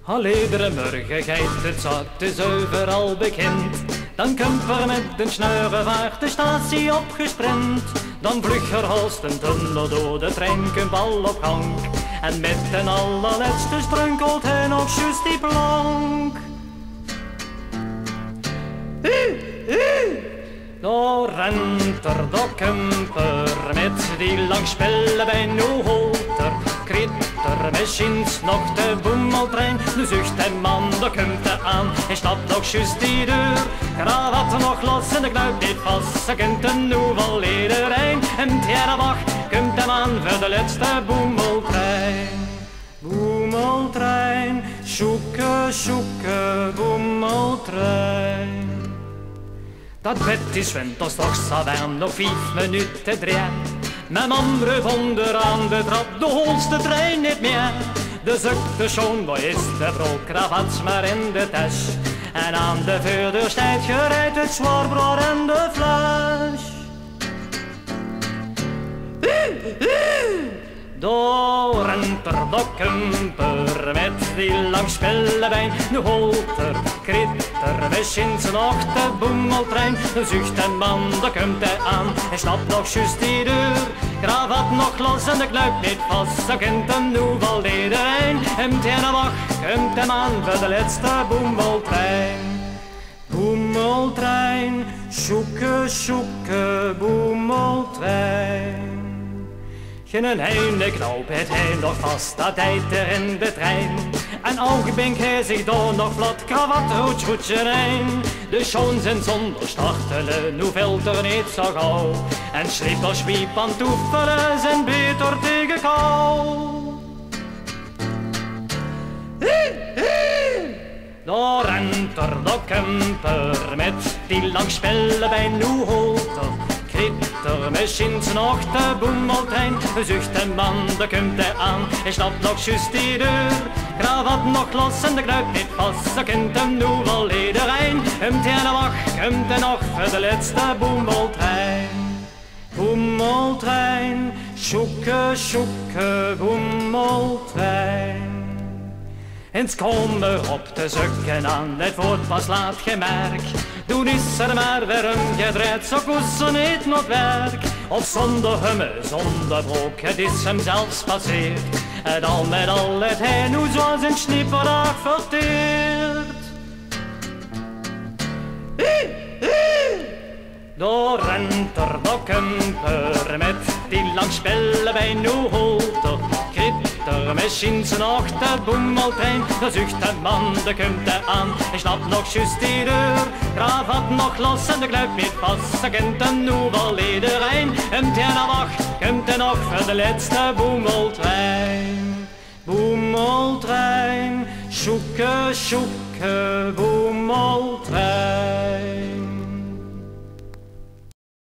Al iedere morgen geit het zat, is overal bekend. Dan komt er met een sneurenvaart de statie opgesprint. Dan vlugger als een tunnel door de trein komt al op gang. En met een allerlaatste sprunkelt hij nog juist die plank. Daar rent er de kumper met die lang spellen bij nu holter. Kriet er machines nog de boemeltrein. Nu zucht de man, daar komt hij aan. Hij stapt nog juist die deur. Kravat nog los en de knuip niet vast. Ze kunt er nu wel iedereen. En Tjerabach komt hem aan voor de laatste boemeltrein. Boemeltrein, sjoeke, sjoeke, boemeltrein. Dat bed is winters toch savern, nog 5 minuten draaien. Mijn man breuf onderaan de trap, de holste trein niet meer. De zukte schoon, waar is de broek, kravats maar in de tas. En aan de voordeur staat gereid het zwaarbrood en de fles. Door rent er de kumper met die lang spellebijn. Nu holt er, kriet er, machines nog de boemeltrein. Nu zucht de man, daar komt hij aan. Hij stapt nog juist die deur. Kravat nog los en de knuip niet vast. Zo kent hem nu wel iedereen. En Tjerabach komt hem aan voor de laatste boemeltrein. Boemeltrein, sjoeke, sjoeke, boemeltrein. Geen ene knoop het hij nog vast, dat hij er in de trein. En oogbenk hij zich door nog vlot, kravat, roetje heen. De schoons en zonder startelen, nu velt er niet zo gauw. En schriep schwiep aan toefelen, zijn beter tegen kou. Daar rent er de kumper met die lang spellebijn, nu holt er. Kritter machines nog de boemeltrein. Zucht de man, daar komt hij aan. Hij stapt nog juist die deur. Kravat nog los en de knuip niet vast. Zo kent hem nu wel iedereen. Hem Tjerabach komt hij nog voor de laatste boemeltrein. Boemeltrein, sjoeke, sjoeke, boemeltrein. Eens kom er op te zukken aan, het wordt pas laat gemerkt. Toen is er maar weer omgedraaid, zo koesten niet nog werk. Of zonder humme, zonder broek, het is hem zelfs passeerd. En al met al het hij nu zoals een snipperdag verteerd. Door rent er de kumper met die lang spellebijn, nu holt er. Kritter machines nog de boemeltrein. Dan zucht de man, daar komt hij aan. Hij snapt nog juist die deur. Kravat nog los en de knuip niet vast. Ze kent hem nu wel iedereen. En Tjerabach komt hij nog voor de laatste boemeltrein. Boemeltrein, sjoeke, sjoeke, boemeltrein.